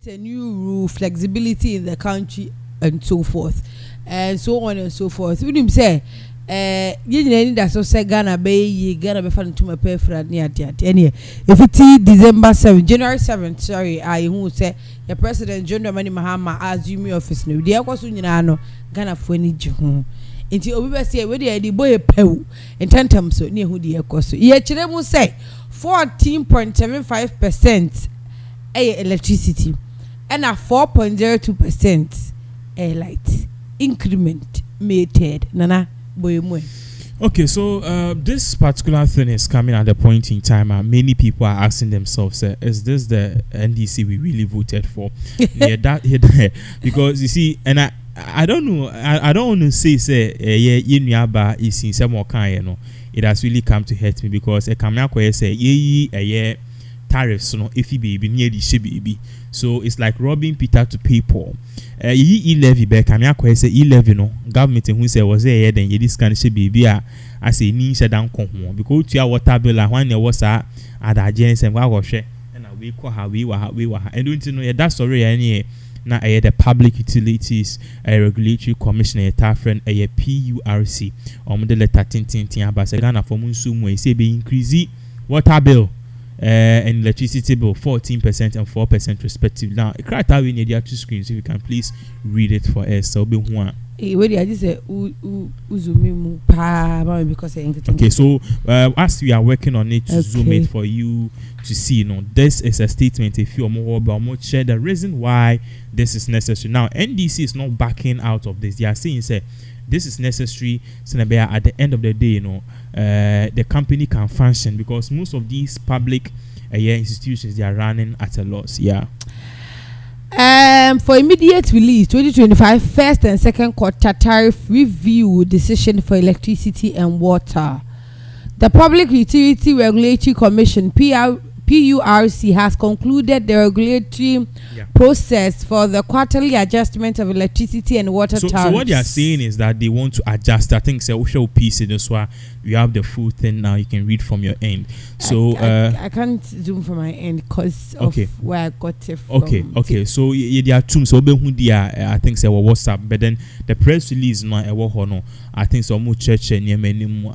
a new rule, flexibility in the country, and so forth, and so on and so forth. We didn't say, you need that so say Ghana be fan to my pay for near that. Anyway, if it's December 7, January 7th, sorry, I who say your president John Dramani Mahama as you me office no. They are also Ghana for any home. Until we say where the boy pew and tantum so near who the cost. Yet Chilemu say 14.75% electricity and a 4.02% light increment made nana boy. Okay, so this particular thing is coming at a point in time many people are asking themselves, is this the NDC we really voted for? Because you see, and I don't know, I don't want to say is in some more kind, it has really come to hurt me because a camera say tariffs, if you be near the baby. So it's like robbing Peter to pay Paul. E-Levy back camera say E-Levy government who say was there then this kind of baby I say ni down come because to your water bill when there was at agents and and we call her we were and don't you know that story any now the Public Utilities Regulatory Commissioner Tariff and PURC the letter tin about Ghana for Munsum say be increase water bill and electricity bill 14% and 4% respectively. Now it cried out we need the two screens if you can please read it for us. So be one. Okay, so as we are working on it to zoom it for you to see, this is a statement if you are more share the reason why this is necessary. Now NDC is not backing out of this. They are saying say this is necessary so at the end of the day, the company can function because most of these public institutions they are running at a loss. For immediate release, 2025 first and second quarter tariff review decision for electricity and water. The Public Utility Regulatory Commission PURC has concluded the regulatory process for the quarterly adjustment of electricity and water tariffs. So what they are saying is that they want to adjust. I think so show piece in this one. You have the full thing now. You can read from your end. So I can't zoom from my end because of where I got it from. Okay. So there are two. So I think so WhatsApp, but then the press release now I think so more church and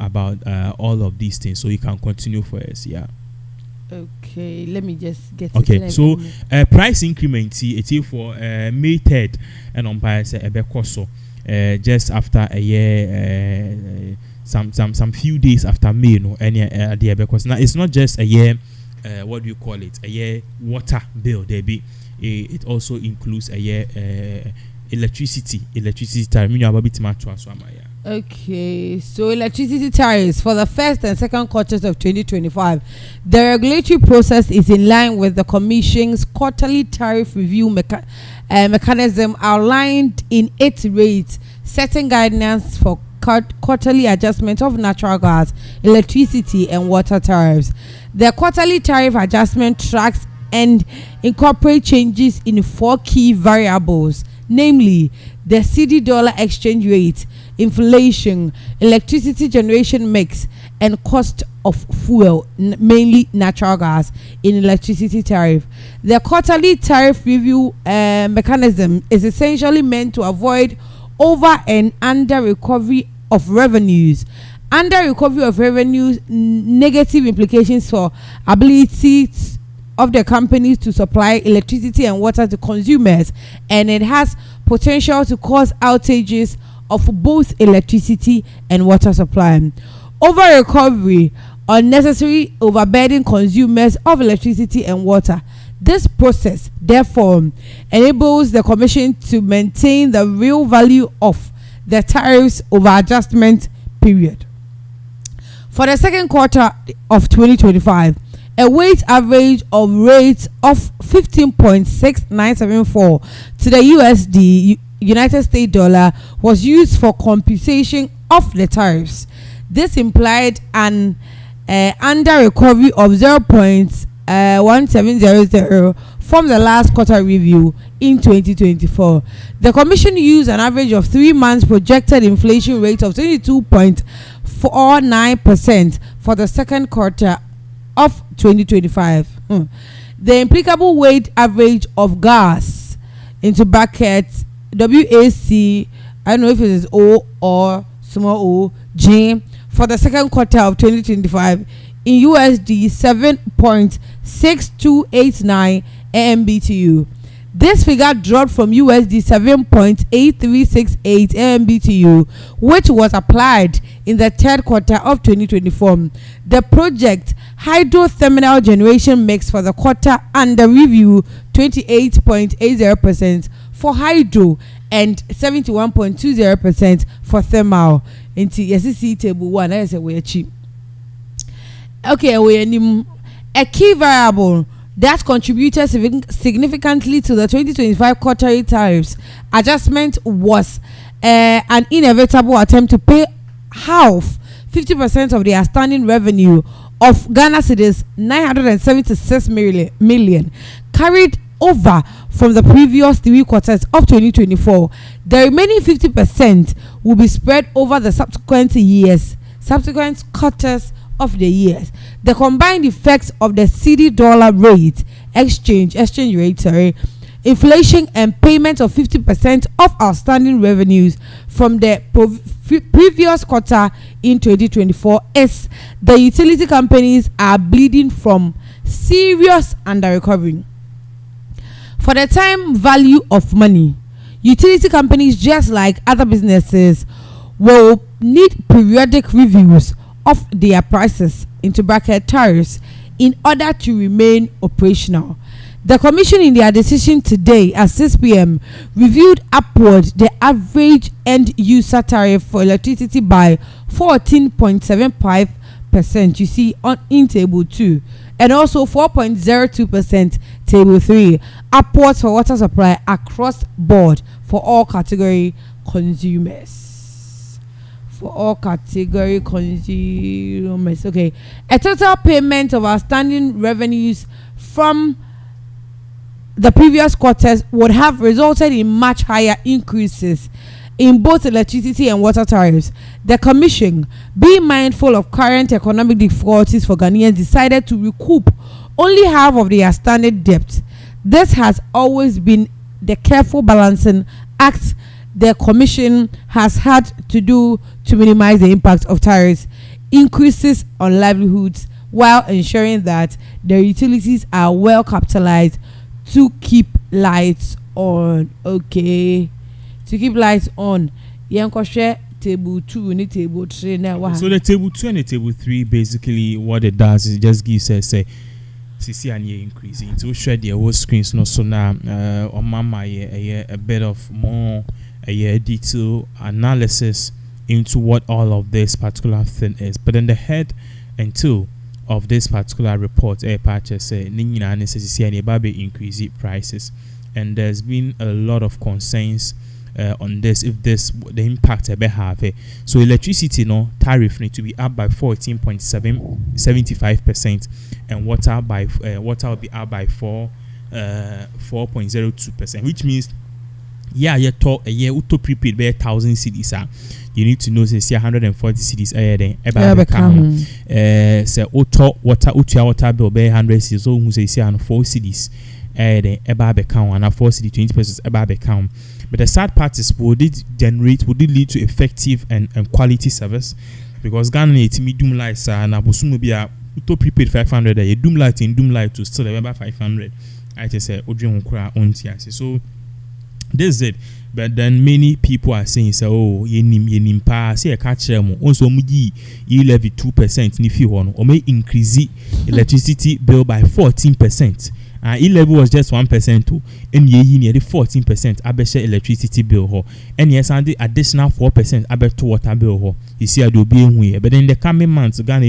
about all of these things. So you can continue for us. Okay, let me just get it. So price increment it is for May 3rd and on by so just after a year some few days after May because now it's not just a year what do you call it, a year water bill there be it also includes a year electricity tariff. Okay, so electricity tariffs for the first and second quarters of 2025. The regulatory process is in line with the Commission's quarterly tariff review mechanism outlined in its rates, setting guidelines for quarterly adjustment of natural gas, electricity, and water tariffs. The quarterly tariff adjustment tracks and incorporates changes in 4 key variables, namely the cedi-dollar exchange rate, inflation, electricity generation mix, and cost of fuel, mainly natural gas, in electricity tariff. The quarterly tariff review mechanism is essentially meant to avoid over and under recovery of revenues. Under recovery of revenues, negative implications for ability of the companies to supply electricity and water to consumers, and it has potential to cause outages of both electricity and water supply. Over recovery unnecessary overburden consumers of electricity and water. This process therefore enables the Commission to maintain the real value of the tariffs over adjustment period. For the second quarter of 2025, a weight average of rates of 15.6974 to the USD United States dollar was used for computation of the tariffs. This implied an under recovery of 0.1700 from the last quarter review in 2024. The Commission used an average of 3 months projected inflation rate of 22.49% for the second quarter of 2025. The applicable weight average of gas into brackets WAC, I don't know if it is O or small o, J, for the second quarter of 2025 in USD 7.6289 MMBTU. This figure dropped from USD 7.8368 MMBTU, which was applied in the third quarter of 2024. The project hydrothermal generation mix for the quarter under review 28.80% for hydro and 71.20% for thermal. Into SEC table 1, I say we are cheap. Okay, a key variable that contributed significantly to the 2025 quarterly tariffs adjustment was an inevitable attempt to pay half 50% of the outstanding revenue of Ghana cedis 976 million carried over from the previous 3 quarters of 2024. The remaining 50% will be spread over the subsequent quarters of the years. The combined effects of the cedi dollar rate exchange rate, inflation and payment of 50% of outstanding revenues from the previous quarter in 2024 is the utility companies are bleeding from serious under recovering. For the time value of money, utility companies, just like other businesses, will need periodic reviews of their prices into bracket tariffs in order to remain operational. The Commission, in their decision today at 6 p.m., reviewed upward the average end user tariff for electricity by 14.75%. You see in table 2, and also 4.02% table 3, upwards for water supply across board for all category consumers. Okay, a total payment of outstanding revenues from the previous quarters would have resulted in much higher increases in both electricity and water tariffs. The Commission, being mindful of current economic difficulties for Ghanaians, decided to recoup only half of the outstanding debt. This has always been the careful balancing act the Commission has had to do to minimize the impact of tariffs increases on livelihoods while ensuring that the utilities are well capitalized to keep lights on. Okay, to keep lights on. Share table 2 and table 3 now. So the table 2 and the table 3, basically what it does is it just gives us a CC and year increasing. So share the whole screens no so now on mama a bit of more a detailed analysis into what all of this particular thing is. But then the head and tail of this particular report, patches say increase prices, and there's been a lot of concerns on this. If this the impact ever have so electricity tariff need to be up by 14.75%, and water will be up by 4.02%, which means you talk a year auto prepaid by 1,000 cedis. You need to know say 140 cedis say auto water bill by 100 cedis, so who say 4 cedis and 4 cedi 20% count. But the sad part is would it lead to effective and quality service, because Ghana it me doom lights and abosumo be a auto prepaid 500 a doom light in doom light to still remember 500. I just say odwin kura ontiase. So this is it. But then many people are saying, oh, yenim pa say a catcher mo also muji E-Levy 2% ni fi hono or may increase electricity bill by 14%. E-Levy was just 1% too, and ye nearly 14% abesha electricity bill ho, and yes, and the additional 4% abet water bill ho. You see, I do be here, but in the coming months, Ghana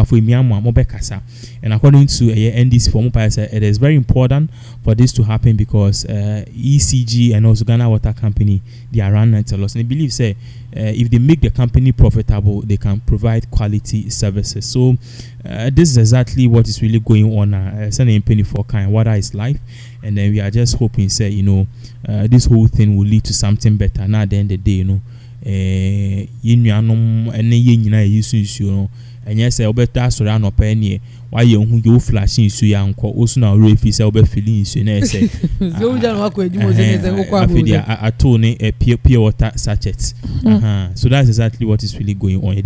for Myanmar Mobekasa, and according to NDC for Mopasa, it is very important for this to happen because ECG and also Ghana Water Company, they are run at a loss, and they believe say if they make the company profitable, they can provide quality services. So this is exactly what is really going on. Sending penny for kind, water is life, and then we are just hoping say this whole thing will lead to something better. Now at the end of the day, yenuanom ene ye nyina yesu nsuo no enye se obeta asore anopa ene waye hu ye flash nsuo ya nkọ osu na ore fi se obe feeling nsuo na ese so uja no akọ edimo se ne nkọ abu ato ne pure water sachet so that's exactly what is really going on.